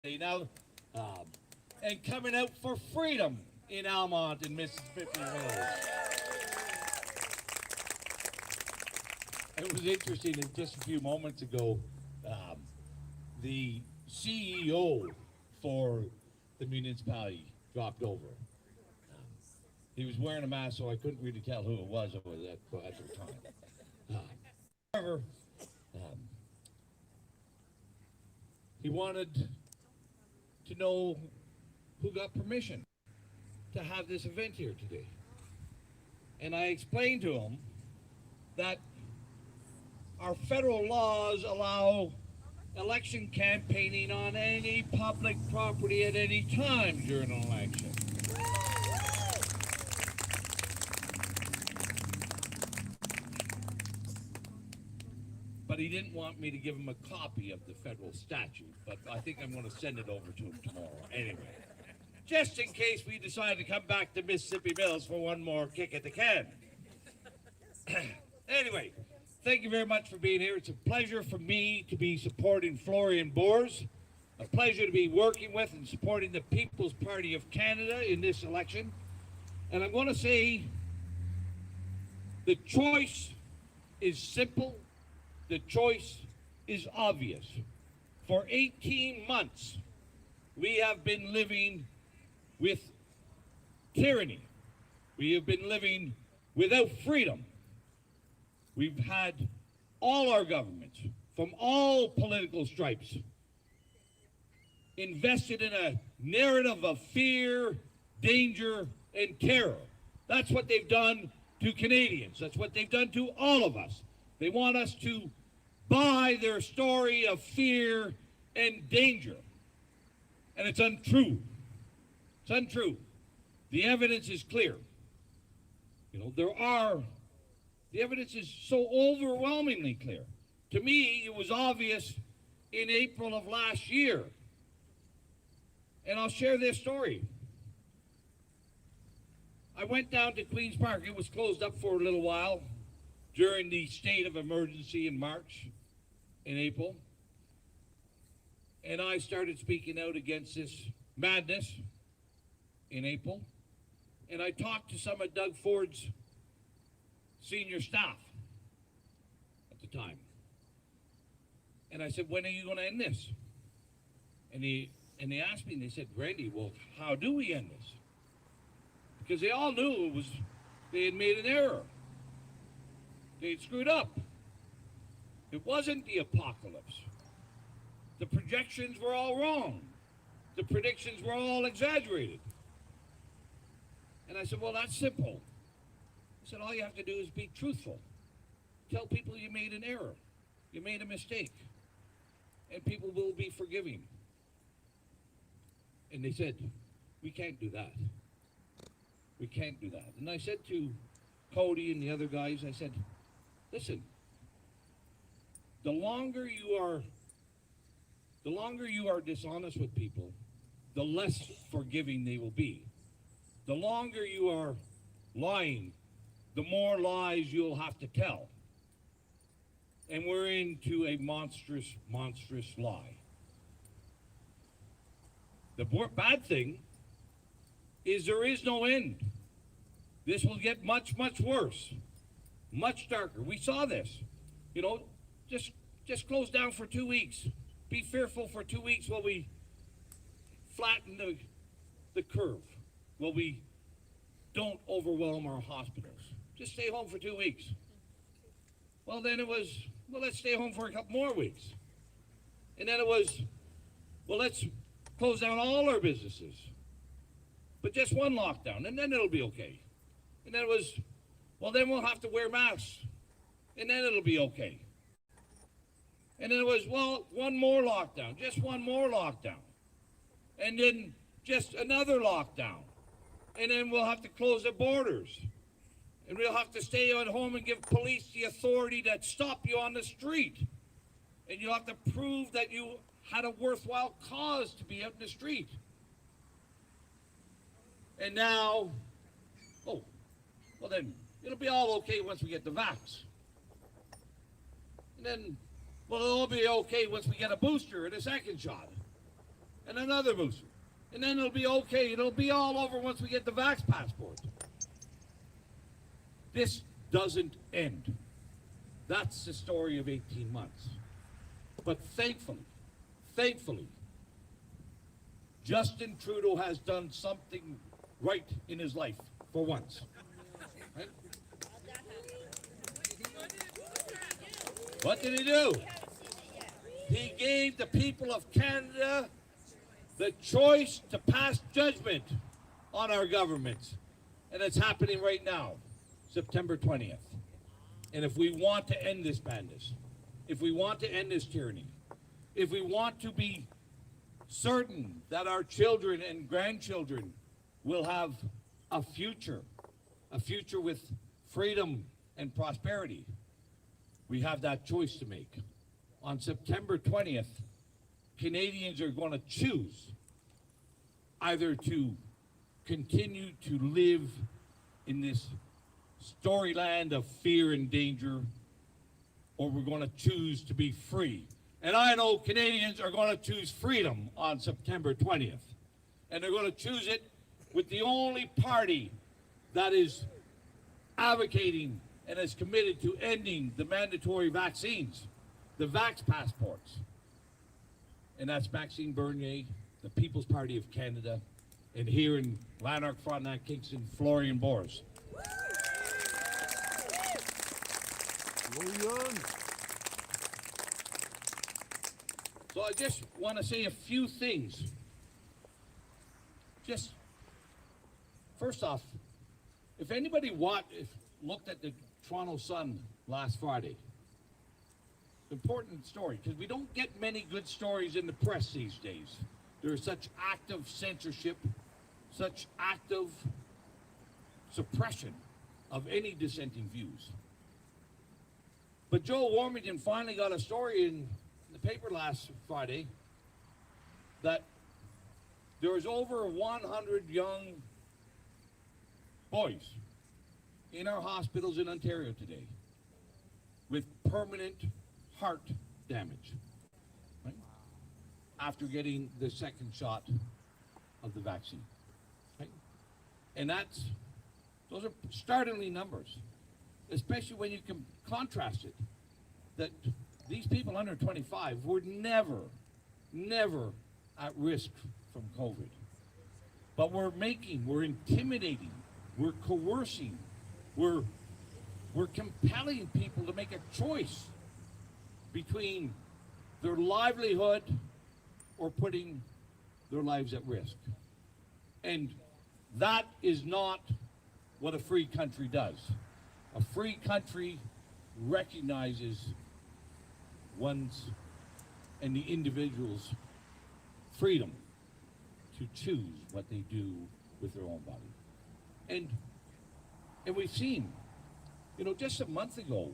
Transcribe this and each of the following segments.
now, and coming out for freedom in Almonte in Mississippi Hills. It was interesting that just a few moments ago, the CEO for the municipality dropped over. He was wearing a mask, so I couldn't really tell who it was at the time. However, he wanted to know who got permission to have this event here today. And I explained to him that our federal laws allow election campaigning on any public property at any time during an election. But he didn't want me to give him a copy of the federal statute, but I think I'm going to send it over to him tomorrow. Anyway, just in case we decide to come back to Mississippi Mills for one more kick at the can. Anyway, thank you very much for being here. It's a pleasure for me to be supporting Florian Bors, a pleasure to be working with and supporting the People's Party of Canada in this election. And I'm going to say the choice is simple. The choice is obvious. For 18 months, we have been living with tyranny. We have been living without freedom. We've had all our governments, from all political stripes, invested in a narrative of fear, danger, and terror. That's what they've done to Canadians. That's what they've done to all of us. They want us to buy their story of fear and danger. And it's untrue. It's untrue. The evidence is clear. The evidence is so overwhelmingly clear. To me, it was obvious in April of last year. And I'll share this story. I went down to Queen's Park. It was closed up for a little while during the state of emergency in March and April. And I started speaking out against this madness in April. And I talked to some of Doug Ford's senior staff at the time. And I said, when are you going to end this? And they asked me, and they said, Randy, well, how do we end this? Because they all knew they had made an error. They had screwed up. It wasn't the apocalypse. The projections were all wrong. The predictions were all exaggerated. And I said, well, that's simple. I said, all you have to do is be truthful. Tell people you made an error. You made a mistake. And people will be forgiving. And they said, we can't do that. We can't do that. And I said to Cody and the other guys, I said, listen, the longer you are dishonest with people, the less forgiving they will be. The longer you are lying, the more lies you'll have to tell. And we're into a monstrous, monstrous lie. The bad thing is there is no end. This will get much, much worse, much darker. We saw this. Just close down for 2 weeks. Be fearful for 2 weeks while we flatten the curve, while we don't overwhelm our hospitals. Just stay home for 2 weeks. Well, then it was, well, let's stay home for a couple more weeks. And then it was, well, let's close down all our businesses. But just one lockdown, and then it'll be okay. And then it was, well, then we'll have to wear masks. And then it'll be okay. And then it was, well, one more lockdown, just one more lockdown. And then just another lockdown. And then we'll have to close the borders. And we'll have to stay at home and give police the authority to stop you on the street. And you'll have to prove that you had a worthwhile cause to be out in the street. And now, oh, well then, it'll be all okay once we get the vax. And then, well, it'll all be okay once we get a booster and a second shot. and another booster. And then it'll be okay. It'll be all over once we get the vax passport. This doesn't end. That's the story of 18 months. But thankfully, Justin Trudeau has done something right in his life for once. Right? What did he do? He gave the people of Canada the choice to pass judgment on our governments. And it's happening right now, September 20th. And if we want to end this madness, if we want to end this tyranny, if we want to be certain that our children and grandchildren will have a future with freedom and prosperity, we have that choice to make. On September 20th, Canadians are going to choose either to continue to live in this storyland of fear and danger, or we're going to choose to be free. And I know Canadians are going to choose freedom on September 20th. And they're going to choose it with the only party that is advocating and is committed to ending the mandatory vaccines, the vax passports. And that's Maxime Bernier, the People's Party of Canada, and here in Lanark, Frontenac, Kingston, Florian Bors. So I just want to say a few things. Just first off, if anybody looked at the Toronto Sun last Friday, important story, because we don't get many good stories in the press these days. There's such active censorship, such active suppression of any dissenting views. But Joe Warmington finally got a story in the paper last Friday that there was over 100 young boys in our hospitals in Ontario today with permanent heart damage, right? After getting the second shot of the vaccine, right? And those are startling numbers, especially when you can contrast it, that these people under 25 were never at risk from COVID. But we're intimidating, we're coercing, we're compelling people to make a choice between their livelihood or putting their lives at risk. And that is not what a free country does. A free country recognizes one's and the individual's freedom to choose what they do with their own body. And we've seen, just a month ago,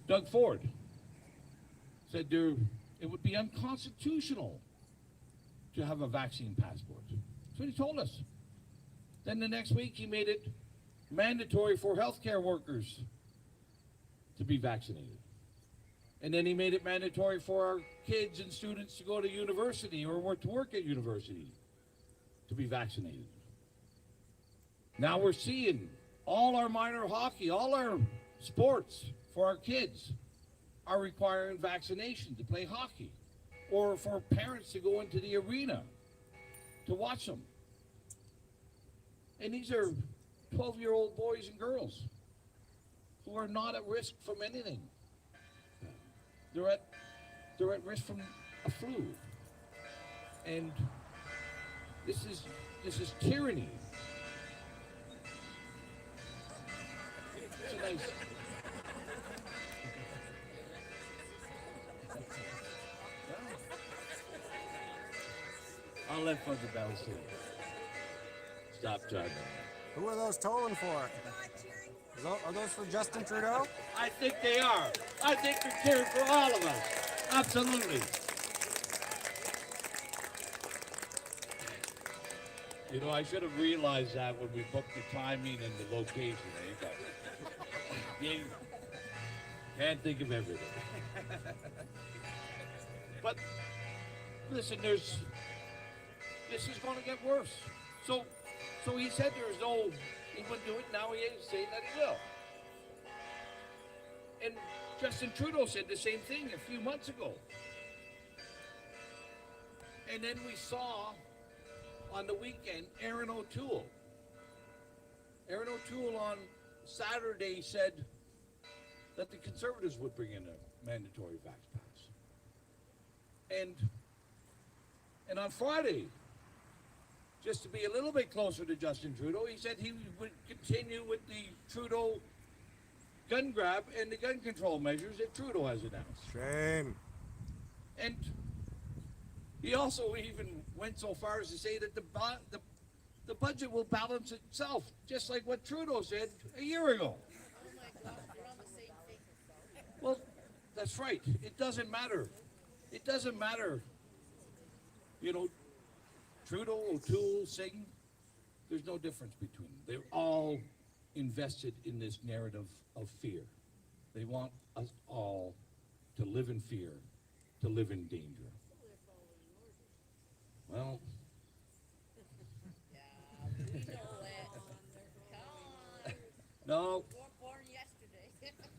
Doug Ford said it would be unconstitutional to have a vaccine passport. That's what he told us. Then the next week he made it mandatory for healthcare workers to be vaccinated. And then he made it mandatory for our kids and students to go to university or to work at university to be vaccinated. Now we're seeing all our minor hockey, all our sports for our kids are requiring vaccination to play hockey, or for parents to go into the arena to watch them. And these are 12-year-old boys and girls who are not at risk from anything. They're at risk from a flu. And this is tyranny. It's a nice. I'll let Fuzzy Bell see. Stop talking. Who are those tolling for? Are those for Justin Trudeau? I think they are. I think they're cheering for all of us. Absolutely. I should have realized that when we booked the timing and the location. But you can't think of everything. But listen, there's this is going to get worse. So he said he wouldn't do it. Now he is saying that he will. And Justin Trudeau said the same thing a few months ago. And then we saw on the weekend Aaron O'Toole. Aaron O'Toole on Saturday said that the Conservatives would bring in a mandatory vax pass. And on Friday, just to be a little bit closer to Justin Trudeau, he said he would continue with the Trudeau gun grab and the gun control measures that Trudeau has announced. Shame. And he also even went so far as to say that the budget will balance itself, just like what Trudeau said a year ago. Oh my God, we're on the same page. Well, that's right. It doesn't matter. It doesn't matter. You know, Trudeau, O'Toole, Singh, there's no difference between them. They're all invested in this narrative of fear. They want us all to live in fear, to live in danger. Well, Yeah, we know it. Come on. no, We weren't born yesterday.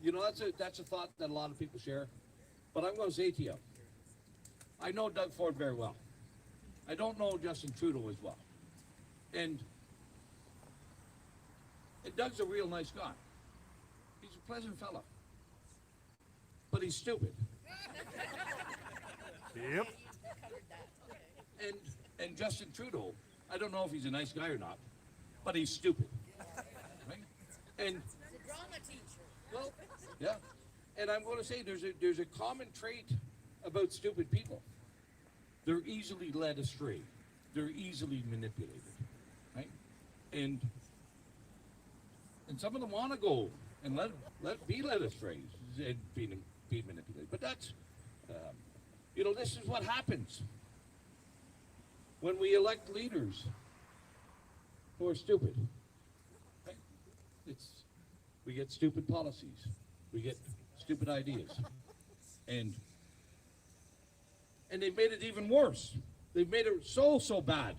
you know, that's a thought that a lot of people share. But I'm going to say to you, I know Doug Ford very well. I don't know Justin Trudeau as well. And Doug's a real nice guy. He's a pleasant fella. But he's stupid. Yep. Covered that. Okay. And Justin Trudeau, I don't know if he's a nice guy or not, but he's stupid. Right? And He's a drama teacher. well, yeah. And I'm going to say there's a common trait about stupid people. They're easily led astray. They're easily manipulated. Right? And some of them want to go and let be led astray and be manipulated. But that's you know, this is what happens when we elect leaders who are stupid. Right? We get stupid policies. We get stupid ideas. And they've made it even worse. They've made it so bad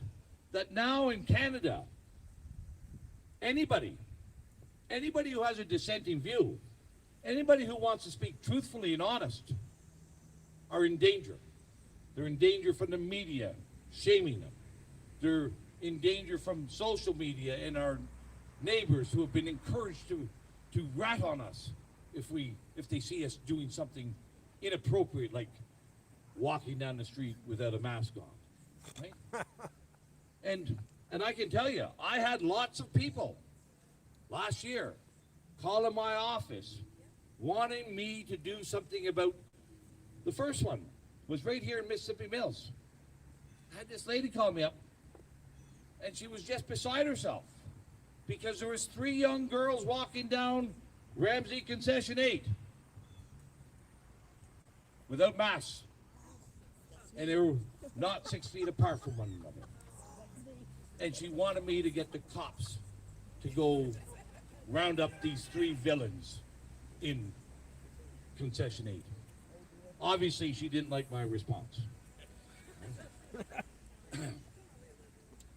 that now in Canada, anybody who has a dissenting view, anybody who wants to speak truthfully and honest, are in danger. They're in danger from the media shaming them. They're in danger from social media and our neighbors who have been encouraged to rat on us if they see us doing something inappropriate, like walking down the street without a mask on. Right? And I can tell you, I had lots of people last year calling my office wanting me to do something about. The first one was right here in Mississippi Mills. I had this lady call me up, and she was just beside herself because there was 3 young girls walking down Ramsey Concession 8 without masks, and they were not 6 feet apart from one another. And she wanted me to get the cops to go round up these 3 villains in Concession 8. Obviously, she didn't like my response.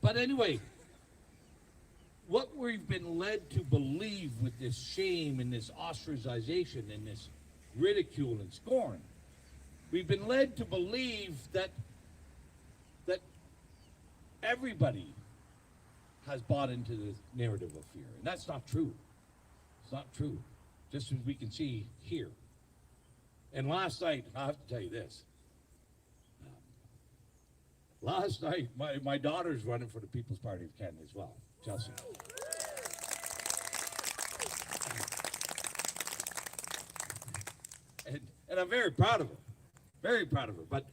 But anyway, what we've been led to believe with this shame and this ostracization and this ridicule and scorn, we've been led to believe that everybody has bought into the narrative of fear. And that's not true. It's not true. Just as we can see here. And last night, I have to tell you this. Last night, my daughter's running for the People's Party of Canada as well, Chelsea. And I'm very proud of her. Very proud of her. But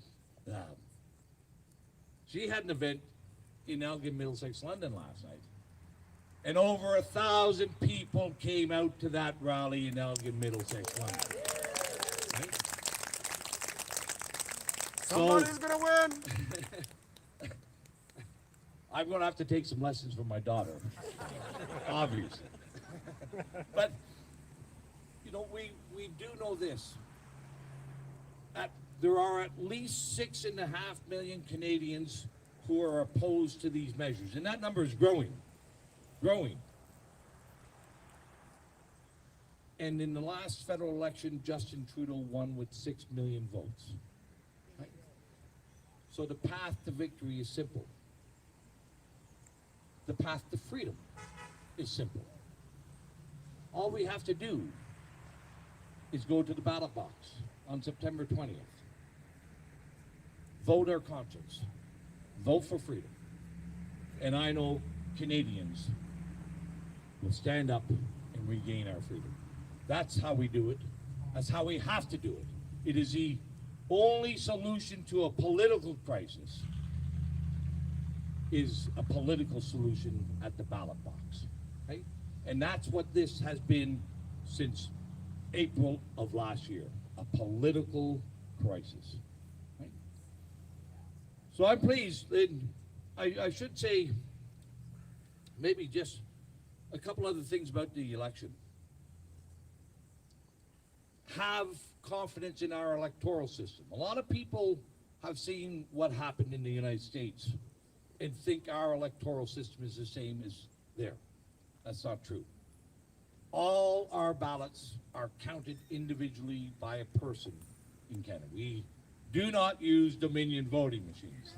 she had an event in Elgin, Middlesex, London last night. And over 1,000 people came out to that rally in Elgin, Middlesex, London. Right? Somebody's gonna win. I'm going to have to take some lessons from my daughter, obviously. But, you know, we do know this. There are at least 6.5 million Canadians who are opposed to these measures, and that number is growing. And in the last federal election, Justin Trudeau won with 6 million votes. Right? So the path to victory is simple. The path to freedom is simple. All we have to do is go to the ballot box on September 20th. Vote our conscience. Vote for freedom. And I know Canadians will stand up and regain our freedom. That's how we do it. That's how we have to do it. It is the only solution to a political crisis is a political solution at the ballot box. Right? And that's what this has been since April of last year, a political crisis. Right? So I'm pleased, and I should say maybe just a couple other things about the election. Have confidence in our electoral system. A lot of people have seen what happened in the United States and think our electoral system is the same as there. That's not true. All our ballots are counted individually by a person in Canada. We do not use Dominion voting machines.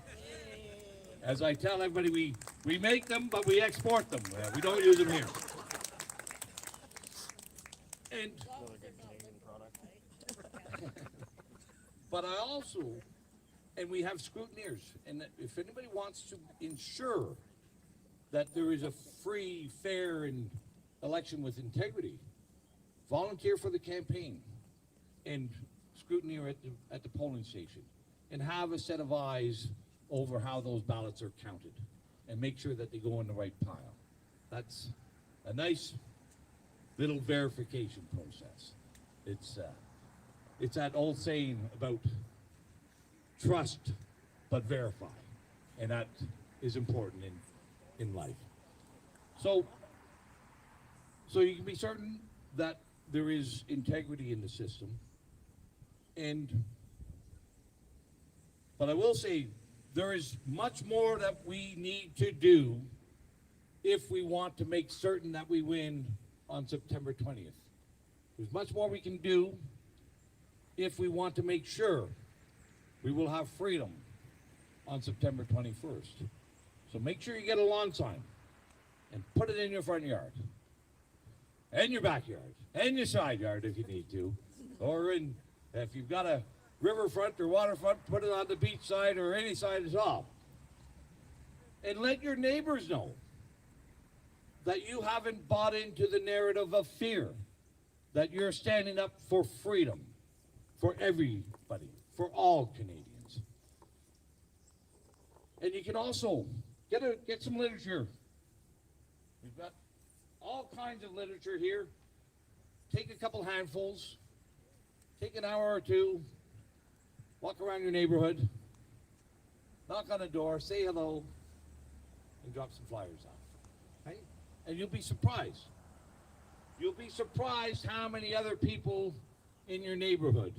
As I tell everybody, we make them, but we export them. We don't use them here. And but I also, and we have scrutineers, and if anybody wants to ensure that there is a free, fair, and election with integrity, volunteer for the campaign and scrutineer at the polling station, and have a set of eyes over how those ballots are counted, and make sure that they go in the right pile. That's a nice little verification process. It's that old saying about trust but verify, and that is important in life. So you can be certain that there is integrity in the system, but I will say there is much more that we need to do if we want to make certain that we win on September 20th. There's much more we can do if we want to make sure we will have freedom on September 21st. So make sure you get a lawn sign and put it in your front yard, and your backyard, and your side yard if you need to, or if you've got a riverfront or waterfront, put it on the beach side or any side at all. And let your neighbors know that you haven't bought into the narrative of fear, that you're standing up for freedom, for everybody, for all Canadians. And you can also get some literature. We've got all kinds of literature here. Take a couple handfuls, take an hour or two, walk around your neighborhood, knock on a door, say hello, and drop some flyers off. Right? And you'll be surprised. You'll be surprised how many other people in your neighborhood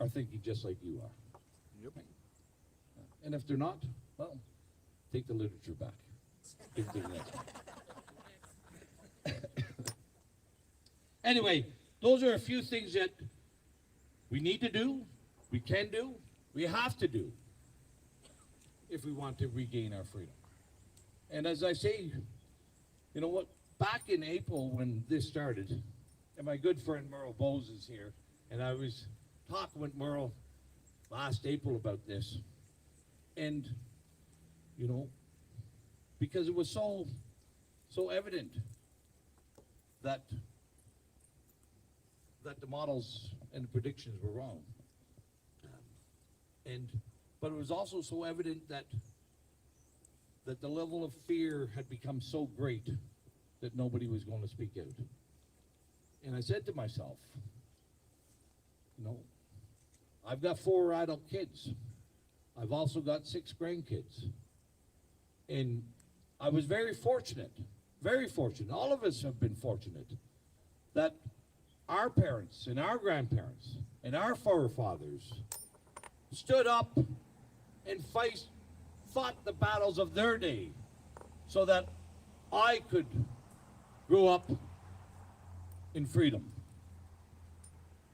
are thinking just like you are. Yep. Right? And if they're not, well, take the literature back. Give it to the next one. Anyway, those are a few things that we need to do, we can do, we have to do if we want to regain our freedom. And as I say, you know what, back in April when this started, and my good friend Merle Bose is here, and I was talking with Merle last April about this, and, you know, because it was so evident that the models and the predictions were wrong. But it was also so evident that the level of fear had become so great that nobody was going to speak out. And I said to myself, you know, I've got 4 adult kids. I've also got 6 grandkids. And I was very fortunate, all of us have been fortunate, that our parents and our grandparents and our forefathers stood up and fought the battles of their day so that I could grow up in freedom.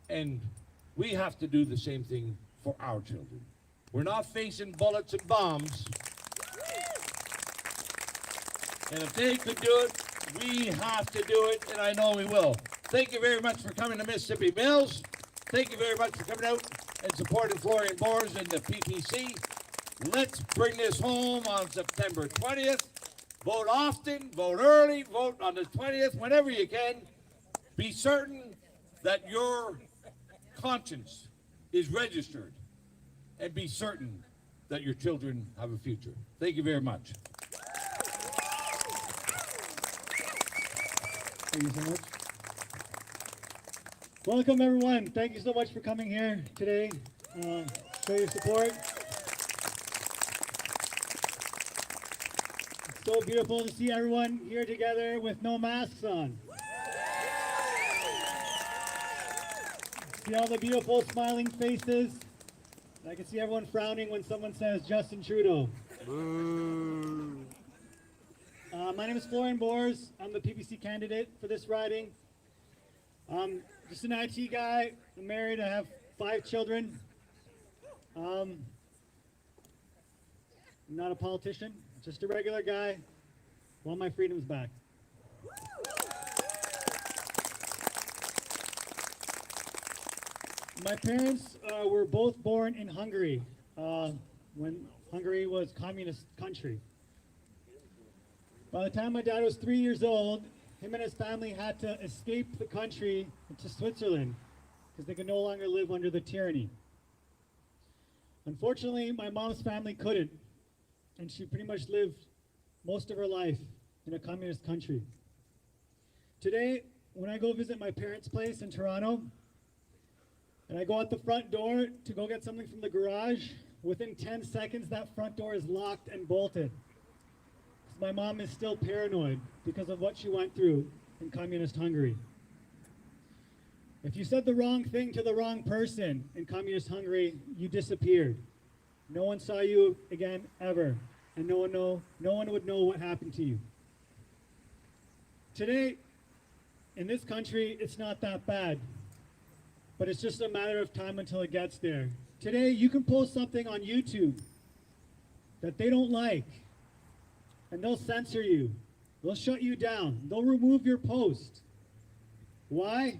And we have to do the same thing for our children. We're not facing bullets and bombs. And if they could do it, we have to do it, and I know we will. Thank you very much for coming to Mississippi Mills. Thank you very much for coming out and supporting Florian Bors and the PPC. Let's bring this home on September 20th. Vote often, vote early, vote on the 20th, whenever you can. Be certain that your conscience is registered, and be certain that your children have a future. Thank you very much. Thank you so much. Welcome, everyone. Thank you so much for coming here today. Show your support. It's so beautiful to see everyone here together with no masks on. See all the beautiful smiling faces. I can see everyone frowning when someone says Justin Trudeau. My name is Florian Bors. I'm the PPC candidate for this riding. I'm just an IT guy. I'm married. I have 5 children. I'm not a politician, just a regular guy. Want my freedoms back. My parents were both born in Hungary when Hungary was a communist country. By the time my dad was 3 years old, him and his family had to escape the country to Switzerland because they could no longer live under the tyranny. Unfortunately, my mom's family couldn't, and she pretty much lived most of her life in a communist country. Today, when I go visit my parents' place in Toronto, and I go out the front door to go get something from the garage, within 10 seconds that front door is locked and bolted. My mom is still paranoid because of what she went through in communist Hungary. If you said the wrong thing to the wrong person in communist Hungary, you disappeared. No one saw you again ever, and no one would know what happened to you. Today, in this country, it's not that bad, but it's just a matter of time until it gets there. Today, you can post something on YouTube that they don't like, and they'll censor you. They'll shut you down. They'll remove your post. Why?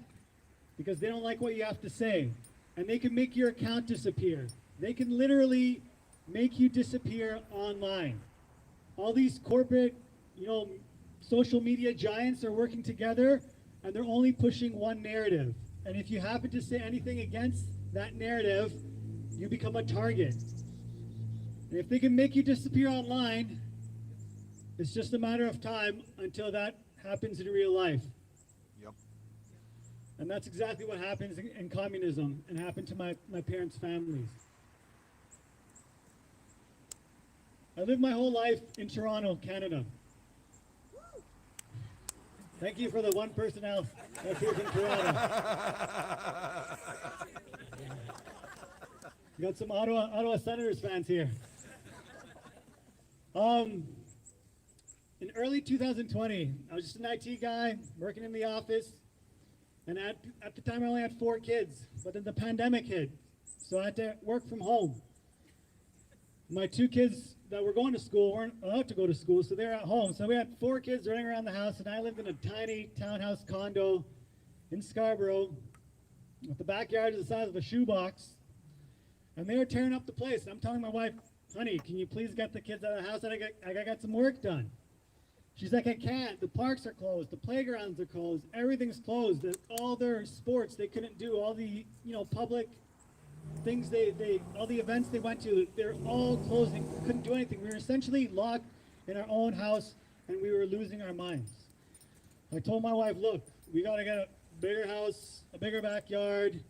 Because they don't like what you have to say. And they can make your account disappear. They can literally make you disappear online. All these corporate, social media giants are working together, and they're only pushing one narrative. And if you happen to say anything against that narrative, you become a target. And if they can make you disappear online, it's just a matter of time until that happens in real life. Yep. And that's exactly what happens in communism and happened to my parents' families. I lived my whole life in Toronto, Canada. Thank you for the one person else that's here from Toronto. You got some Ottawa Senators fans here. In early 2020, I was just an IT guy working in the office, and at the time I only had 4 kids, but then the pandemic hit, so I had to work from home. My 2 kids that were going to school weren't allowed to go to school, so they were at home. So we had 4 kids running around the house, and I lived in a tiny townhouse condo in Scarborough with the backyard the size of a shoebox, and they were tearing up the place. I'm telling my wife, honey, can you please get the kids out of the house? I got some work done. She's like, I can't. The parks are closed. The playgrounds are closed. Everything's closed. All their sports they couldn't do. All the public things all the events they went to, they're all closing. We couldn't do anything. We were essentially locked in our own house, and we were losing our minds. I told my wife, look, we got to get a bigger house, a bigger backyard,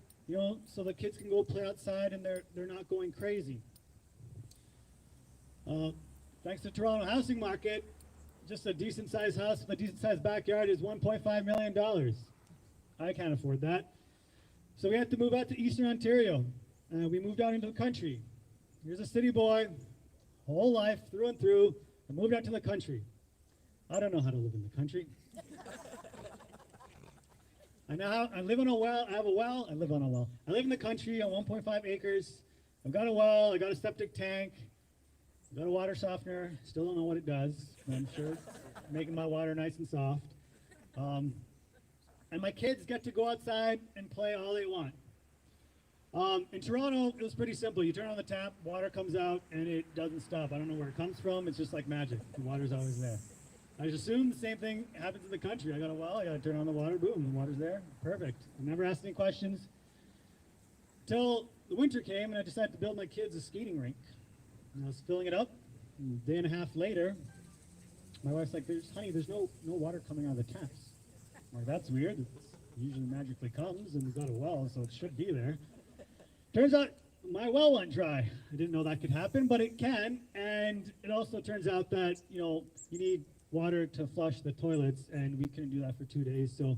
so the kids can go play outside and they're not going crazy. Thanks to Toronto housing market, just a decent sized house with a decent sized backyard is $1.5 million. I can't afford that. So we had to move out to Eastern Ontario. We moved out into the country. Here's a city boy, whole life through and through. I moved out to the country. I don't know how to live in the country. I live on a well. I have a well. I live on a well. I live in the country on 1.5 acres. I've got a well. I got a septic tank. I've got a water softener. Still don't know what it does. I'm sure it's making my water nice and soft. And my kids get to go outside and play all they want. In Toronto, it was pretty simple. You turn on the tap, water comes out, and it doesn't stop. I don't know where it comes from. It's just like magic. The water's always there. I just assume the same thing happens in the country. I got a well, I got to turn on the water, boom, the water's there. Perfect. I never asked any questions. Till the winter came, and I decided to build my kids a skating rink. And I was filling it up. And a day and a half later, my wife's like, honey, there's no water coming out of the taps. I'm like, that's weird. It usually magically comes, and we've got a well, so it should be there. Turns out my well went dry. I didn't know that could happen, but it can. And it also turns out that, you need water to flush the toilets, and we couldn't do that for 2 days. So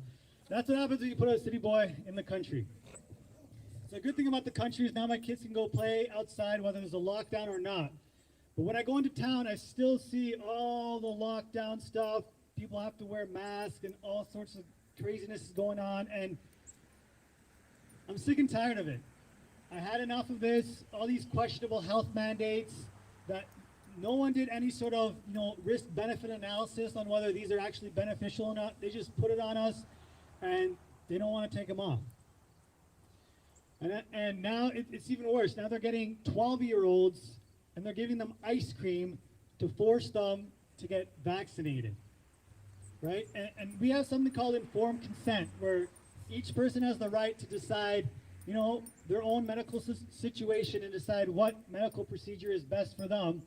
that's what happens when you put a city boy in the country. So the good thing about the country is now my kids can go play outside whether there's a lockdown or not. But when I go into town, I still see all the lockdown stuff. People have to wear masks and all sorts of craziness is going on, and I'm sick and tired of it. I had enough of this, all these questionable health mandates that no one did any sort of, risk-benefit analysis on whether these are actually beneficial or not. They just put it on us, and they don't want to take them off. And now it's even worse. Now they're getting 12-year-olds, and they're giving them ice cream to force them to get vaccinated, right? And we have something called informed consent, where each person has the right to decide, their own medical situation and decide what medical procedure is best for them.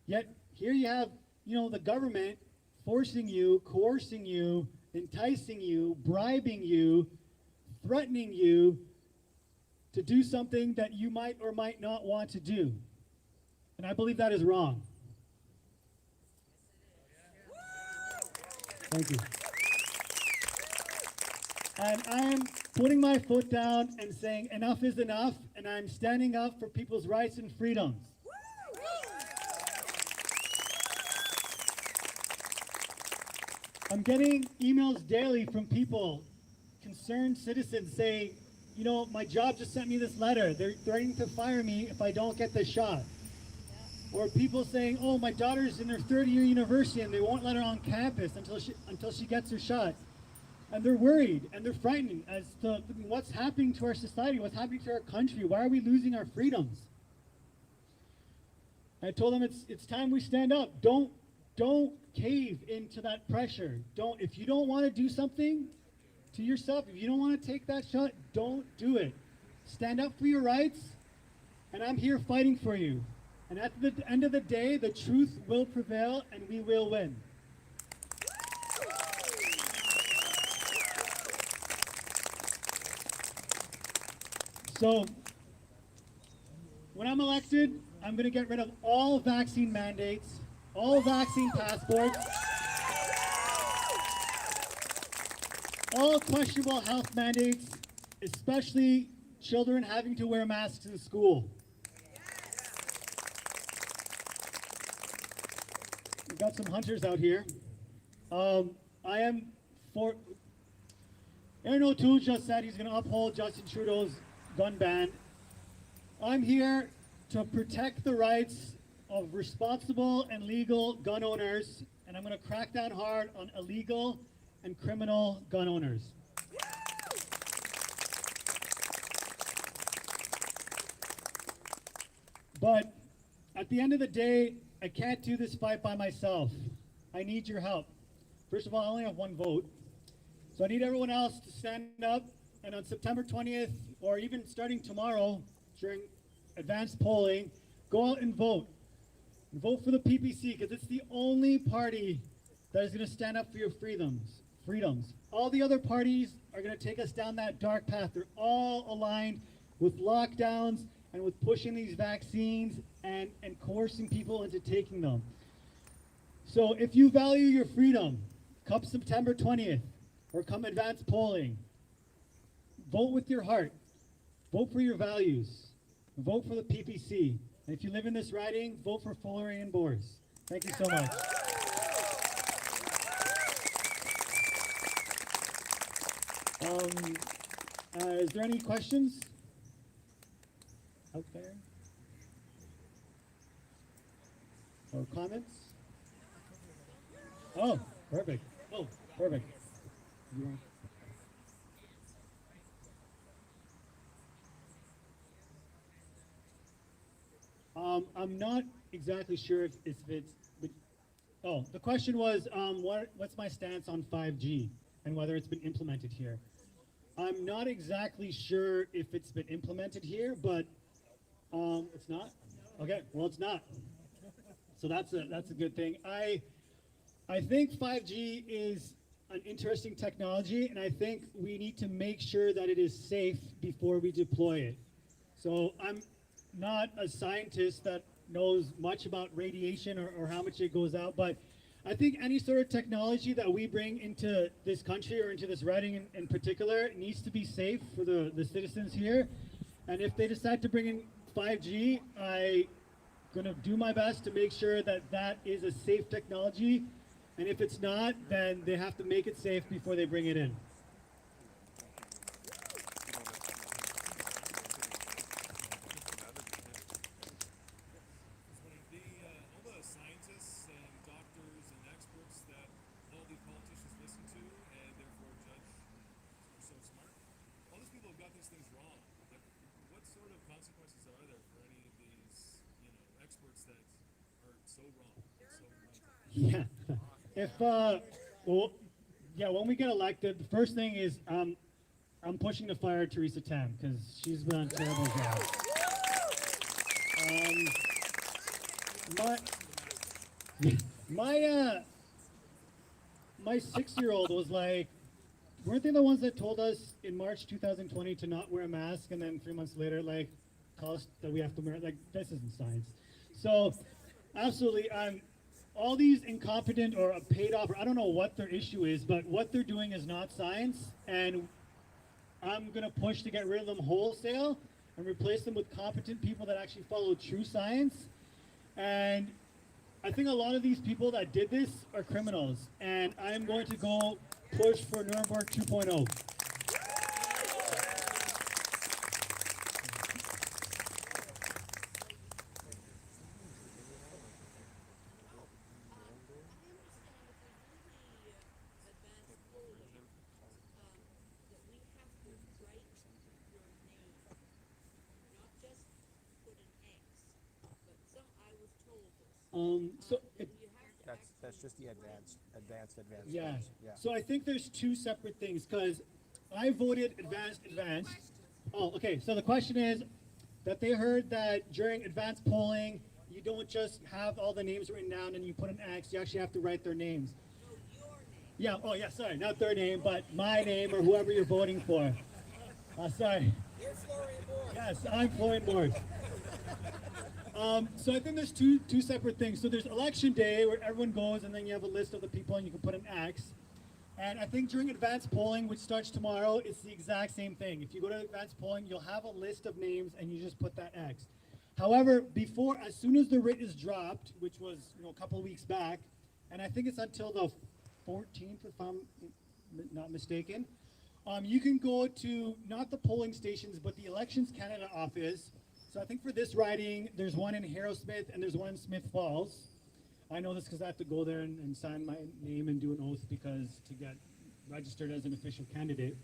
Yet here you have, the government forcing you, coercing you, enticing you, bribing you, threatening you to do something that you might or might not want to do. And I believe that is wrong. Thank you. And I am putting my foot down and saying enough is enough, and I'm standing up for people's rights and freedoms. I'm getting emails daily from people, concerned citizens saying, my job just sent me this letter. They're threatening to fire me if I don't get this shot. Or people saying, oh, my daughter's in her third-year university and they won't let her on campus until she gets her shot. And they're worried and they're frightened as to what's happening to our society, what's happening to our country. Why are we losing our freedoms? I told them it's time we stand up. Don't cave into that pressure. If you don't want to do something to yourself, if you don't want to take that shot, don't do it. Stand up for your rights, and I'm here fighting for you. And at the end of the day, the truth will prevail and we will win. So, when I'm elected, I'm going to get rid of all vaccine mandates, all vaccine passports, all questionable health mandates, especially children having to wear masks in school. We've got some hunters out here. I am for... Aaron O'Toole just said he's going to uphold Justin Trudeau's gun ban. I'm here to protect the rights of responsible and legal gun owners, and I'm going to crack down hard on illegal and criminal gun owners. But at the end of the day, I can't do this fight by myself. I need your help. First of all, I only have one vote, so I need everyone else to stand up, and on September 20th, or even starting tomorrow during advanced polling, go out and vote. And vote for the PPC, because it's the only party that is going to stand up for your freedoms. All the other parties are going to take us down that dark path. They're all aligned with lockdowns and with pushing these vaccines and coercing people into taking them. So if you value your freedom, come September 20th, or come advanced polling, vote with your heart. Vote for your values. vote for the PPC. And if you live in this riding, vote for Florian Bors. Thank you so much. Is there any questions out there? Or comments? Oh, perfect. Oh, perfect. You want- I'm not exactly sure if it's. Oh, the question was, what's my stance on 5G and whether it's been implemented here? I'm not exactly sure if it's been implemented here, but it's not. Okay, well, it's not. So that's a good thing. I think 5G is an interesting technology, and I think we need to make sure that it is safe before we deploy it. So I'm not a scientist that knows much about radiation or how much it goes out, but I think any sort of technology that we bring into this country or into this riding in particular needs to be safe for the citizens here. And if they decide to bring in 5G, I'm going to do my best to make sure that that is a safe technology. And if it's not, then they have to make it safe before they bring it in. All the scientists and doctors and experts that all these politicians listen to and therefore judge are so smart, all these people have got these things wrong. Like, what sort of consequences are there for any of these, experts that are so wrong? Yeah. If well, yeah, when we get elected, the first thing is I'm pushing to fire Theresa Tam because she's done a terrible job. My 6-year-old was like, weren't they the ones that told us in March 2020 to not wear a mask, and then 3 months later, like, tell us that we have to wear it? Like, this isn't science. So, absolutely, all these incompetent or paid off, or I don't know what their issue is, but what they're doing is not science, and I'm gonna push to get rid of them wholesale and replace them with competent people that actually follow true science. And I think a lot of these people that did this are criminals, and I'm going to go push for Nuremberg 2.0. So it, That's just the advanced. yeah. ones. Yeah. So I think there's two separate things because I voted advanced. Oh, okay. So the question is that they heard that during advanced polling, you don't just have all the names written down and you put an X. You actually have to write their names. Yeah. Oh, yeah. Sorry, not their name, but my name or whoever you're voting for. Sorry. You're Florian Bors. Yes, I'm Florian Bors. So I think there's two separate things. So there's election day where everyone goes and then you have a list of the people and you can put an X. And I think during advanced polling, which starts tomorrow, it's the exact same thing. If you go to advanced polling, you'll have a list of names and you just put that X. However, as soon as the writ is dropped, which was a couple of weeks back, and I think it's until the 14th, if I'm not mistaken, you can go to not the polling stations, but the Elections Canada office. So I think for this riding, there's one in Harrowsmith and there's one in Smith Falls. I know this because I have to go there and sign my name and do an oath because to get registered as an official candidate.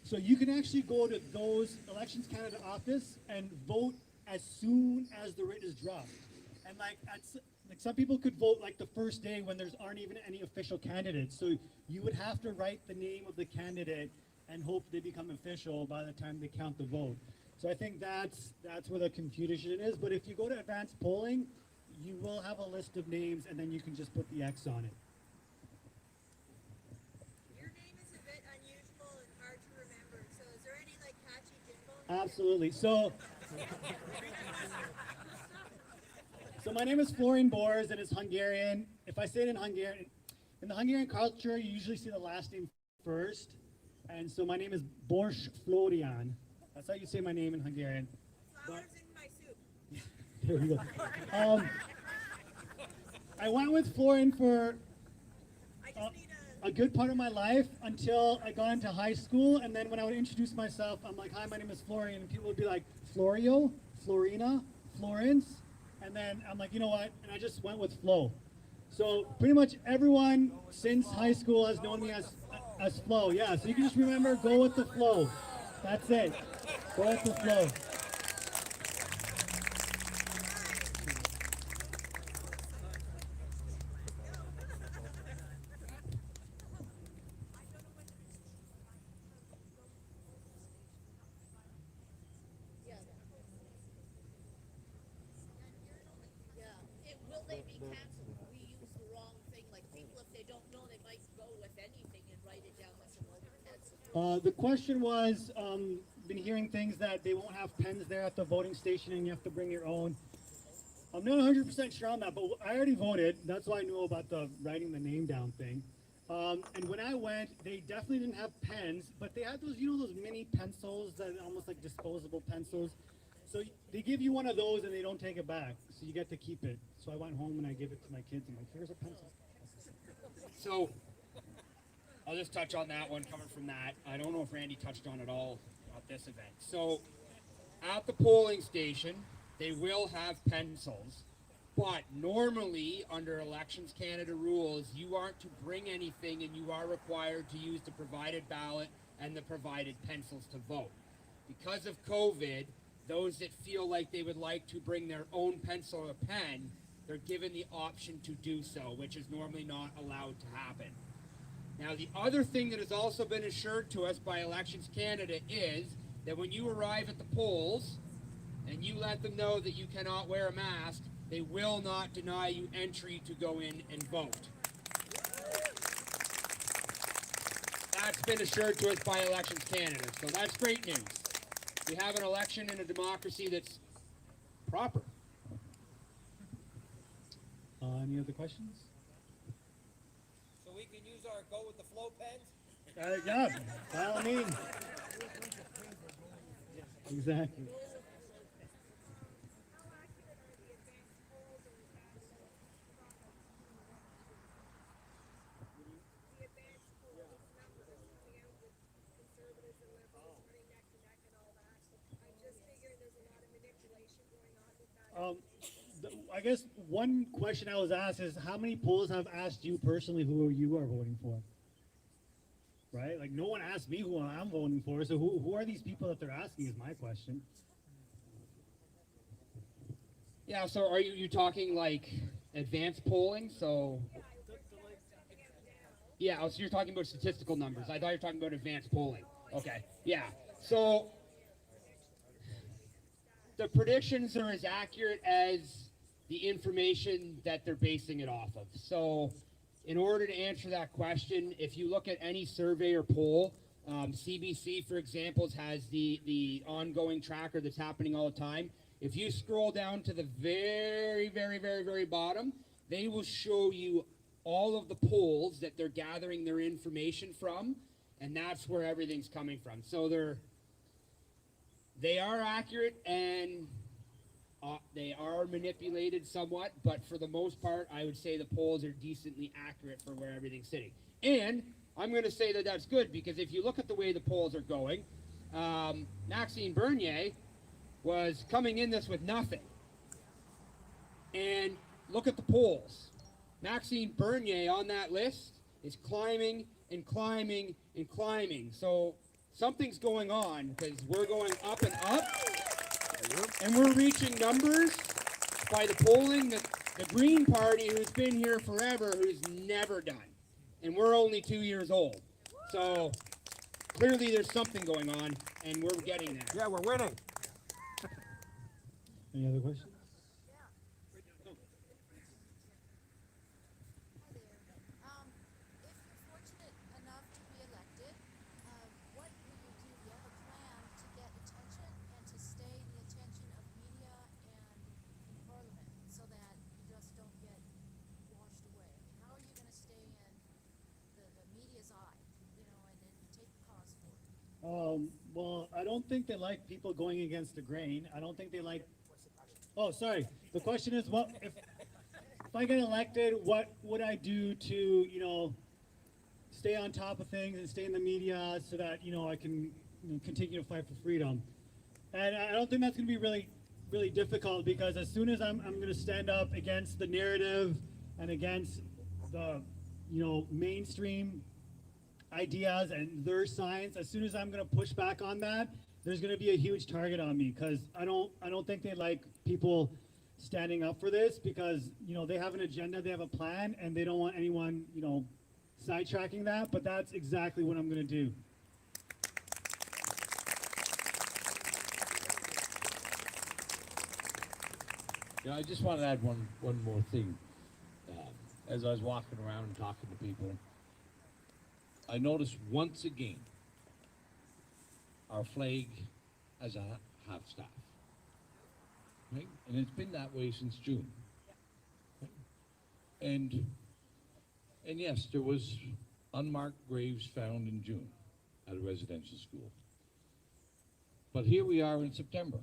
So you can actually go to those Elections Canada office and vote as soon as the writ is dropped. And like some people could vote like the first day when aren't even any official candidates. So you would have to write the name of the candidate and hope they become official by the time they count the vote. So I think that's where the confusion is. But if you go to advanced polling, you will have a list of names, and then you can just put the X on it. Your name is a bit unusual and hard to remember. So is there any like catchy jingle? Absolutely. So my name is Florian Bors, and it's Hungarian. If I say it in Hungarian, in the Hungarian culture, you usually say the last name first. And so my name is Bors Florian. That's how you say my name in Hungarian. Flowers in my soup. There we go. I went with Florian for I just need a good part of my life until I got into high school, and then when I would introduce myself, I'm like, "Hi, my name is Florian," and people would be like, "Florio, Florina, Florence," and then I'm like, "You know what?" And I just went with Flo. So pretty much everyone since high school has known me as Flo. Yeah, so you can just remember, go with the flow. That's it. Go with the flow. Yeah. Yeah. Will they be canceled? We use the wrong thing. Like people, if they don't know, they might go with anything and write it down as a vote cancel. The question was, been hearing things that they won't have pens there at the voting station and you have to bring your own. I'm not 100% sure on that, but I already voted. That's why I knew about the writing the name down thing. And when I went, they definitely didn't have pens, but they had those, those mini pencils that are almost like disposable pencils. So they give you one of those and they don't take it back. So you get to keep it. So I went home and I gave it to my kids. I'm like, here's a pencil. So I'll just touch on that one coming from that. I don't know if Randy touched on it all at this event. So at the polling station, they will have pencils, but normally under Elections Canada rules, you aren't to bring anything and you are required to use the provided ballot and the provided pencils to vote. Because of COVID, those that feel like they would like to bring their own pencil or pen, they're given the option to do so, which is normally not allowed to happen. Now, the other thing that has also been assured to us by Elections Canada is that when you arrive at the polls and you let them know that you cannot wear a mask, they will not deny you entry to go in and vote. That's been assured to us by Elections Canada, so that's great news. We have an election in a democracy that's proper. Any other questions? So we can use our go with the flow pens? Yeah, by all means. Exactly. the advanced polls numbers coming out with conservatives and liberals running neck to neck and all that. I'm just figuring there's a lot of manipulation going on with that. I guess one question I was asked is, how many polls have asked you personally who you are voting for? Right? Like, no one asked me who I'm voting for, so who are these people that they're asking is my question. Yeah, so are you talking like advanced polling? So yeah, so you're talking about statistical numbers. I thought you were talking about advanced polling. Okay, yeah. So the predictions are as accurate as the information that they're basing it off of. So in order to answer that question, if you look at any survey or poll, CBC, for example, has the ongoing tracker that's happening all the time. If you scroll down to the very, very, very, very bottom, they will show you all of the polls that they're gathering their information from, and that's where everything's coming from. So they are accurate and they are manipulated somewhat, but for the most part, I would say the polls are decently accurate for where everything's sitting. And I'm going to say that that's good, because if you look at the way the polls are going, Maxime Bernier was coming in this with nothing. And look at the polls. Maxime Bernier on that list is climbing and climbing and climbing. So something's going on, because we're going up and up. And we're reaching numbers by the polling that the Green Party, who's been here forever, who's never done. And we're only 2 years old. So clearly there's something going on, and we're getting there. Yeah, we're winning. Any other questions? Hi there. If you're fortunate enough to be elected, what will you do? Do you have a plan to get attention and to stay the attention of media and Parliament so that you just don't get washed away? I mean, how are you going to stay in the media's eye, and take the cause for it? Well, I don't think they like people going against the grain. I don't think they like Oh, sorry. The question is, what if I get elected? What would I do to, stay on top of things and stay in the media so that I can continue to fight for freedom? And I don't think that's going to be really difficult, because as soon as I'm going to stand up against the narrative and against the mainstream ideas and their science, as soon as I'm going to push back on that, there's going to be a huge target on me, because I don't think they like people standing up for this, because they have an agenda, they have a plan, and they don't want anyone sidetracking that. But that's exactly what I'm going to do. I just want to add one more thing. As I was walking around and talking to people, I noticed once again our flag has a half staff, right? And it's been that way since June. Right? And yes, there was unmarked graves found in June at a residential school. But here we are in September,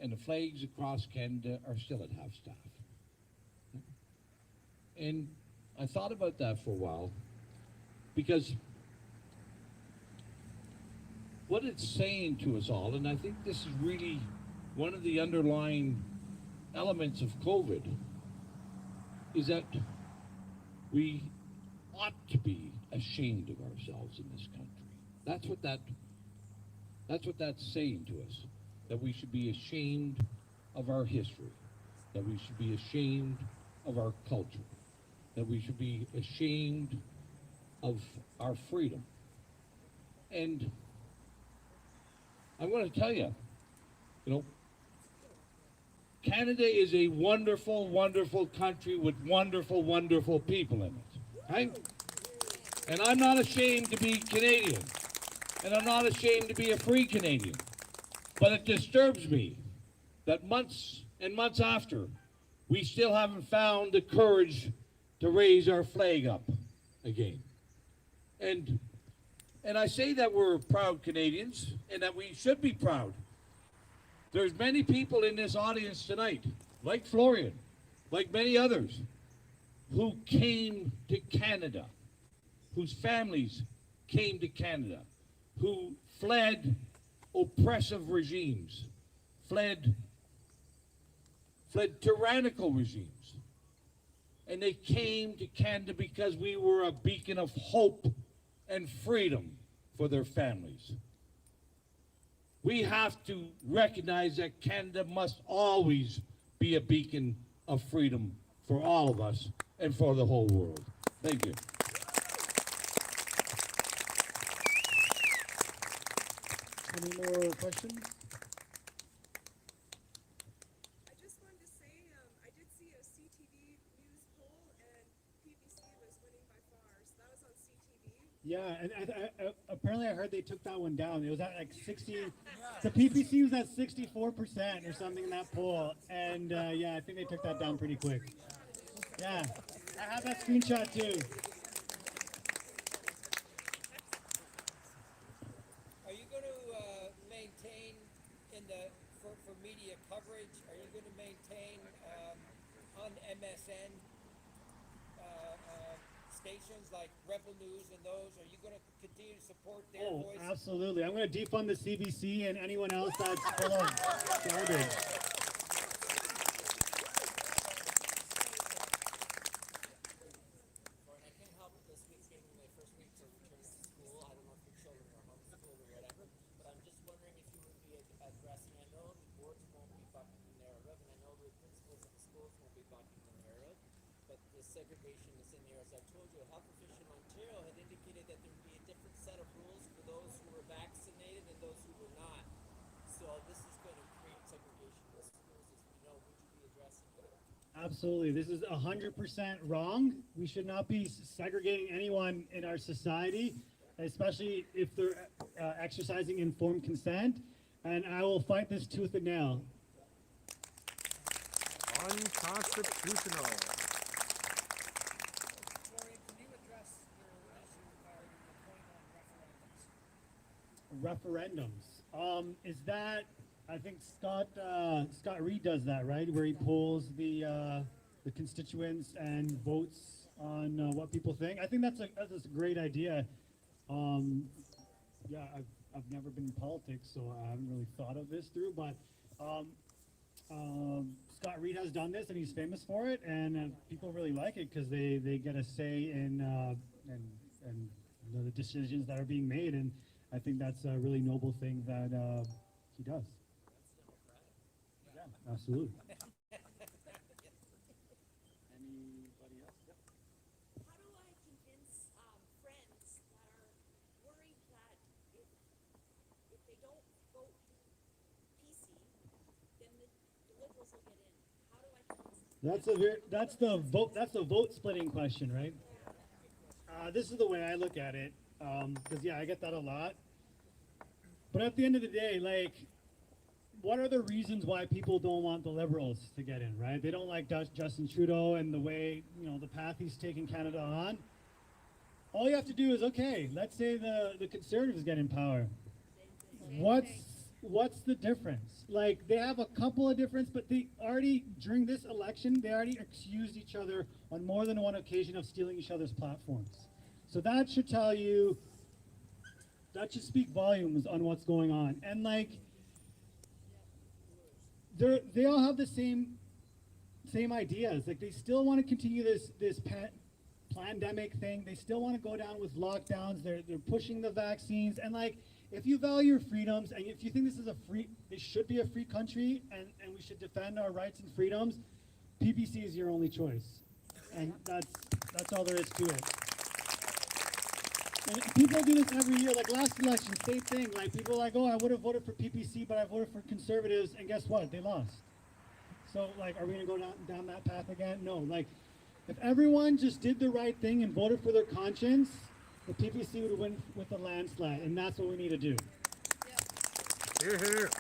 and the flags across Canada are still at half staff. And I thought about that for a while, because what it's saying to us all, and I think this is really one of the underlying elements of COVID, is that we ought to be ashamed of ourselves in this country. That's what that's saying to us, that we should be ashamed of our history, that we should be ashamed of our culture, that we should be ashamed of our freedom. And I want to tell you, Canada is a wonderful, wonderful country with wonderful, wonderful people in it, right? And I'm not ashamed to be Canadian, and I'm not ashamed to be a free Canadian. But it disturbs me that months and months after, we still haven't found the courage to raise our flag up again. And I say that we're proud Canadians, and that we should be proud. There's many people in this audience tonight, like Florian, like many others, who came to Canada, whose families came to Canada, who fled oppressive regimes, fled tyrannical regimes. And they came to Canada because we were a beacon of hope and freedom for their families. We have to recognize that Canada must always be a beacon of freedom for all of us and for the whole world. Thank you. Any more questions? I just wanted to say, I did see a CTV news poll, and PPC was winning by far. So that was on CTV. Yeah, and apparently I heard they took that one down. It was at like 60. The PPC was at 64% or something in that poll, and yeah, I think they took that down pretty quick. Yeah, I have that screenshot too. Are you going to maintain for media coverage? Are you going to maintain on MSN stations like Rebel News and those? Are you going to continue to support their voice? Absolutely. I'm going to defund the CBC and anyone else that's full of garbage. I can't help it, this week's gonna be my first week to return to school. I don't know if your children are homeschooled or whatever, but I'm just wondering if you would be addressing, I know the boards won't be bucking the narrative, and I know the principals of the schools won't be bucking the narrative, but the segregation is in there. As I told you, a health official in Ontario had indicated that there would be a different set of rules for those who were vaccinated and those who were not. So this is going to create segregation in the schools, as we know. Would you be addressing that? Absolutely. This is 100% wrong. We should not be segregating anyone in our society, especially if they're exercising informed consent. And I will fight this tooth and nail. Unconstitutional. Florian, can you address your issue regarding the point on referendums? Referendums. Is that I think Scott Reed does that, right? Where he polls the constituents and votes on what people think. I think that's a great idea. Yeah, I've never been in politics, so I haven't really thought of this through. But Scott Reed has done this, and he's famous for it, and people really like it because they get a say in and you know, the decisions that are being made. And I think that's a really noble thing that he does. Yeah, absolutely. Anybody else? Yep. How do I convince friends that are worried that if they don't vote PC, then the Liberals will get in? How do I convince them? That's the vote splitting question, right? This is the way I look at it, because yeah, I get that a lot. But at the end of the day, like, what are the reasons why people don't want the Liberals to get in, right? They don't like Justin Trudeau and the way, you know, the path he's taking Canada on. All you have to do is, okay, let's say the Conservatives get in power. What's the difference? Like, they have a couple of difference, but they already, during this election, they already accused each other on more than one occasion of stealing each other's platforms. So that should tell you, that should speak volumes on what's going on. And like, they all have the same ideas. Like, they still want to continue this pandemic thing. They still want to go down with lockdowns. They're pushing the vaccines. And like, if you value your freedoms, and if you think this should be a free country, and we should defend our rights and freedoms, PPC is your only choice. And that's all there is to it. And people do this every year. Like last election, same thing. Like, people are like, oh, I would have voted for PPC, but I voted for Conservatives, and guess what? They lost. So like, are we gonna go down that path again? No. Like, if everyone just did the right thing and voted for their conscience, the PPC would win with a landslide, and that's what we need to do. Hear, hear.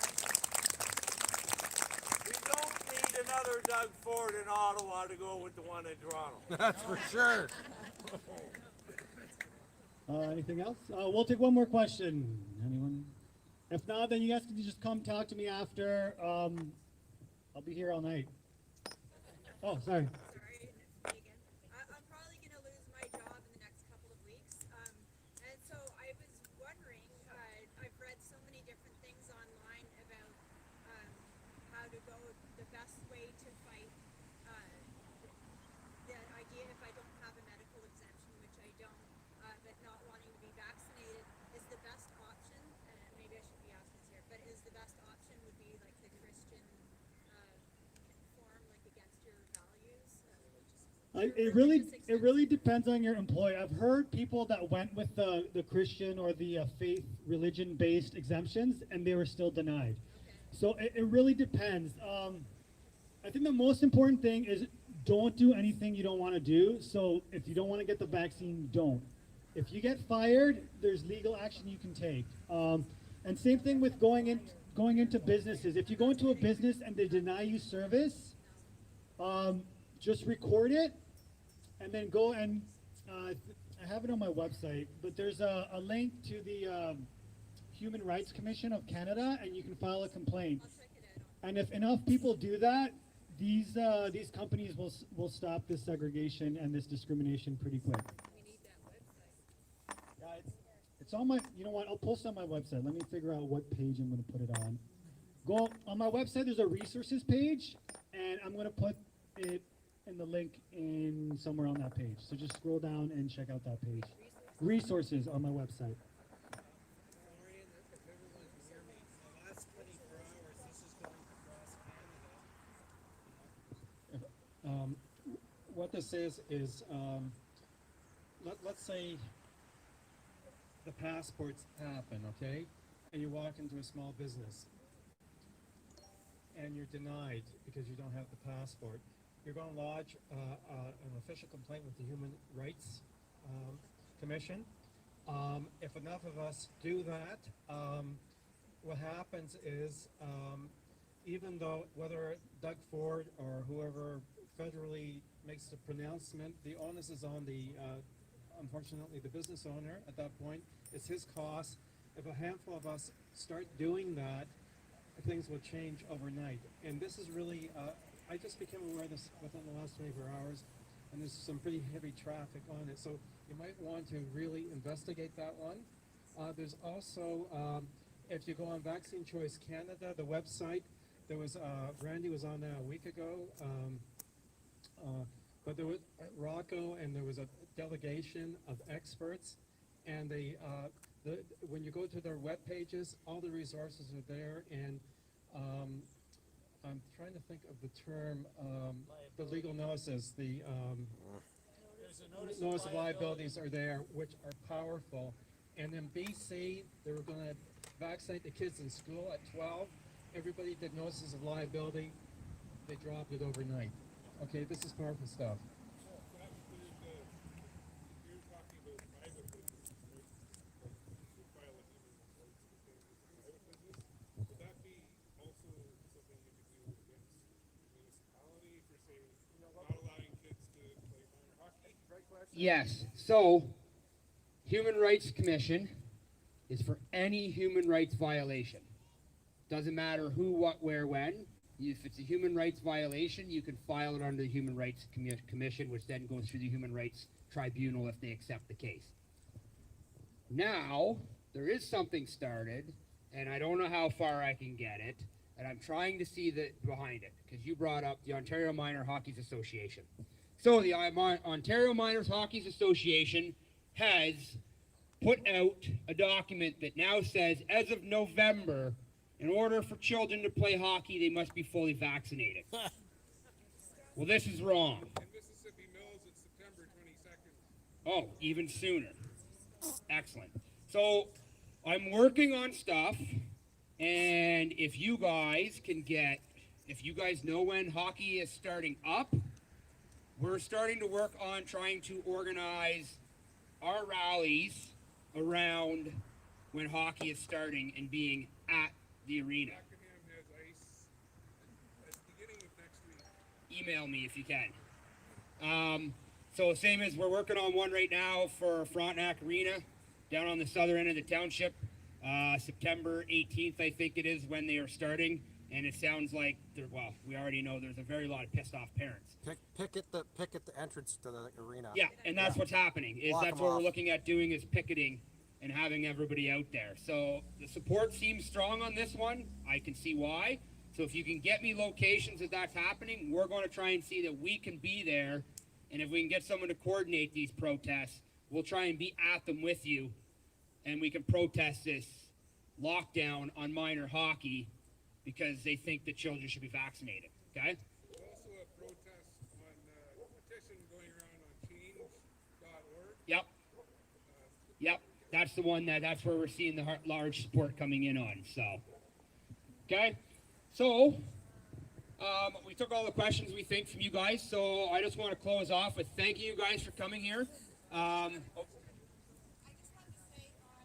We don't need another Doug Ford in Ottawa to go with the one in Toronto. That's for sure. Anything else? We'll take one more question. Anyone? If not, then you guys can just come talk to me after. I'll be here all night. Oh, sorry. Sorry, it's me again. I'm probably going to lose my job in the next couple of weeks. And so I was wondering, I've read so many different things online about how to go the best way to fight the idea if I don't have a medical exemption, which I don't, but not wanting to be vaccinated is the best option, and maybe I should be asked this here, but is the best option would be like the Christian form, like against your values? It really depends on your employer. I've heard people that went with the Christian or the faith religion based exemptions, and they were still denied. Okay. So it really depends. I think the most important thing is don't do anything you don't want to do. So if you don't want to get the vaccine, don't. If you get fired, there's legal action you can take. And same thing with going into businesses. If you go into a business and they deny you service, just record it and then go and I have it on my website, but there's a link to the Human Rights Commission of Canada, and you can file a complaint. I'll check it out. And if enough people do that, these companies will stop this segregation and this discrimination pretty quick. We need that website. Yeah, it's on my, you know what, I'll post it on my website. Let me figure out what page I'm going to put it on. Go on my website, there's a resources page, and I'm going to put it in the link in somewhere on that page. So just scroll down and check out that page. Resources on my website. Florian, if everyone's near me, the last 24 hours, this is going across Canada. What this is let's say the passports happen, okay? And you walk into a small business and you're denied because you don't have the passport. You're going to lodge an official complaint with the Human Rights Commission. If enough of us do that, what happens is even though whether Doug Ford or whoever federally makes the pronouncement, the onus is on the, unfortunately, the business owner at that point. It's his cost. If a handful of us start doing that, things will change overnight. And this is really, I just became aware of this within the last 24 hours, and there's some pretty heavy traffic on it. So you might want to really investigate that one. There's also, if you go on Vaccine Choice Canada, the website, there was, Randy was on that a week ago, but there was Rocco, and there was a delegation of experts, and they, when you go to their web pages, all the resources are there, and I'm trying to think of the term, the legal notices, the notice of liabilities are there, which are powerful. And in BC, they were going to vaccinate the kids in school at 12. Everybody did notices of liability. They dropped it overnight. Okay, this is powerful stuff. You're talking about private business, right? Like, file a human rights complaint with private business. Would that be also something you could do against municipality for, say, not allowing kids to play minor hockey? Yes. So, Human Rights Commission is for any human rights violation. Doesn't matter who, what, where, when. If it's a human rights violation, you can file it under the Human Rights Commission, which then goes through the Human Rights Tribunal if they accept the case. Now, there is something started, and I don't know how far I can get it, and I'm trying to see the behind it, because you brought up the Ontario Minor Hockey Association. So the Ontario Minors Hockey Association has put out a document that now says, as of November, in order for children to play hockey, they must be fully vaccinated. Well, this is wrong. In Mississippi Mills, it's September 22nd. Oh, even sooner. Excellent. So I'm working on stuff, and if you guys know when hockey is starting up, we're starting to work on trying to organize our rallies around when hockey is starting and being at the arena. Rockingham has ice at the beginning of next week. Email me if you can. So same as we're working on one right now for Frontenac Arena down on the southern end of the township. September 18th, I think it is, when they are starting. And it sounds like, we already know there's a very lot of pissed off parents. Picket the entrance to the arena. Yeah, and that's what's happening. That's what we're looking at doing, is picketing and having everybody out there. So the support seems strong on this one. I can see why. So if you can get me locations that that's happening, we're going to try and see that we can be there. And if we can get someone to coordinate these protests, we'll try and be at them with you, and we can protest this lockdown on minor hockey because they think that children should be vaccinated. Okay? There's also a protest on a petition going around on change.org. Yep. Yep. That's the one that's where we're seeing the large support coming in on. So, okay. So, we took all the questions we think from you guys. So I just want to close off with thanking you guys for coming here. I just wanted to say on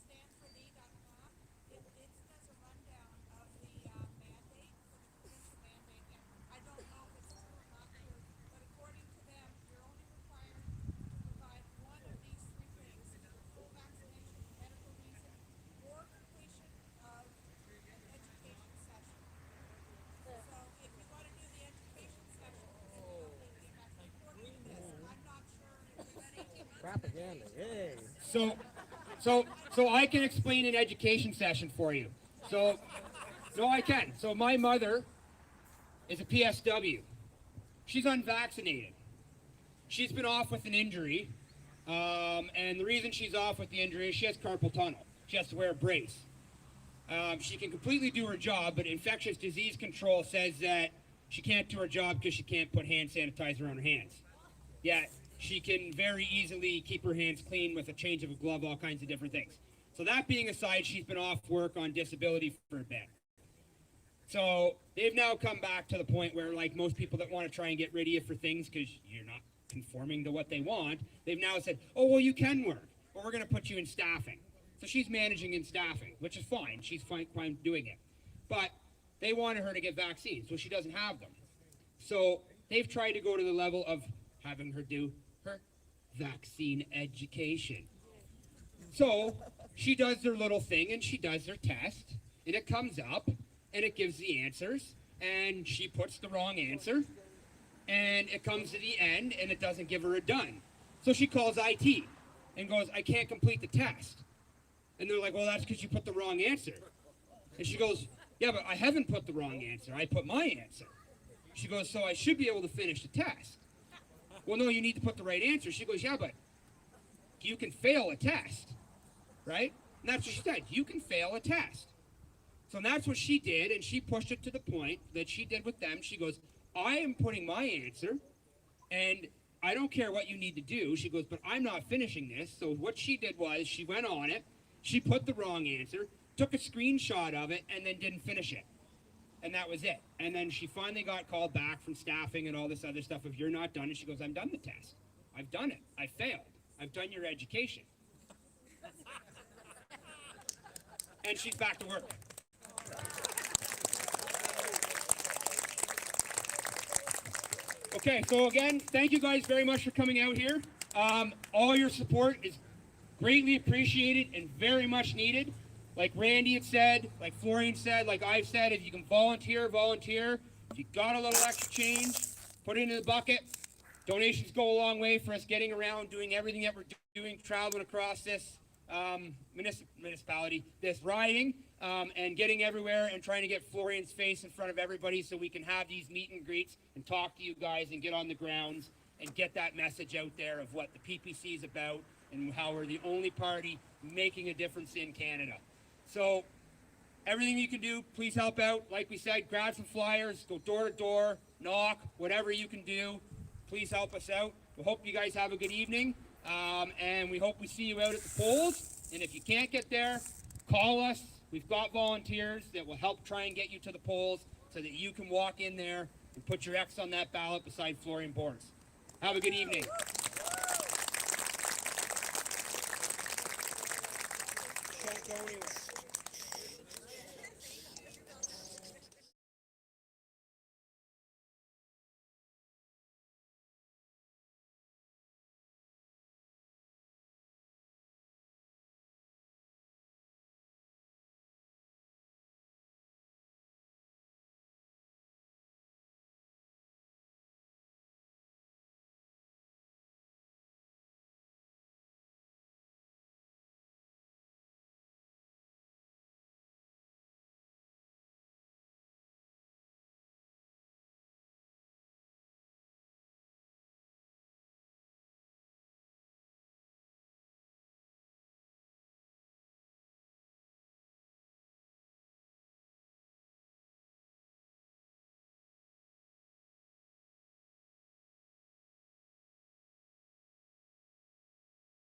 standforthee.com, it does a rundown of the mandate, for the provincial mandate, and I don't know if it's true or not true, but according to them, you're only required to provide one of these three things: full vaccination, medical reason, or completion of an education session. So if you want to do the education session, then you don't need to be vaccinated. According to this, I'm not sure if that 18 months. Propaganda, yay. So I can explain an education session for you. So, no, I can. So my mother is a PSW. She's unvaccinated. She's been off with an injury, and the reason she's off with the injury is she has carpal tunnel. She has to wear a brace. She can completely do her job, but infectious disease control says that she can't do her job because she can't put hand sanitizer on her hands. Yet she can very easily keep her hands clean with a change of a glove, all kinds of different things. So that being aside, she's been off work on disability for a bit. So they've now come back to the point where, like most people that want to try and get rid of you for things because you're not conforming to what they want, they've now said, oh, well, you can work, but we're going to put you in staffing. So she's managing in staffing, which is fine. She's fine doing it. But they wanted her to get vaccines, so she doesn't have them. So they've tried to go to the level of having her do her vaccine education. So she does her little thing, and she does her test, and it comes up, and it gives the answers, and she puts the wrong answer, and it comes to the end, and it doesn't give her a done. So she calls IT and goes, I can't complete the test. And they're like, well, that's because you put the wrong answer. And she goes, yeah, but I haven't put the wrong answer. I put my answer. She goes, so I should be able to finish the test. Well, no, you need to put the right answer. She goes, yeah, but you can fail a test, right? And that's what she said. You can fail a test. So that's what she did, and she pushed it to the point that she did with them. She goes, I am putting my answer, and I don't care what you need to do. She goes, but I'm not finishing this. So what she did was she went on it, she put the wrong answer, took a screenshot of it, and then didn't finish it. And that was it. And then she finally got called back from staffing and all this other stuff. If you're not done, and she goes, I'm done the test. I've done it. I failed. I've done your education. And she's back to work. Okay, so again, thank you guys very much for coming out here. All your support is greatly appreciated and very much needed. Like Randy had said, like Florian said, like I've said, if you can volunteer, volunteer. If you got a little extra change, put it in the bucket. Donations go a long way for us getting around, doing everything that we're doing, traveling across this municipality, this riding, and getting everywhere and trying to get Florian's face in front of everybody so we can have these meet and greets and talk to you guys and get on the grounds and get that message out there of what the PPC is about and how we're the only party making a difference in Canada. So everything you can do, please help out. Like we said, grab some flyers, go door to door, knock, whatever you can do. Please help us out. We hope you guys have a good evening, and we hope we see you out at the polls. And if you can't get there, call us. We've got volunteers that will help try and get you to the polls so that you can walk in there and put your X on that ballot beside Florian Bors. Have a good evening. Can't go anywhere.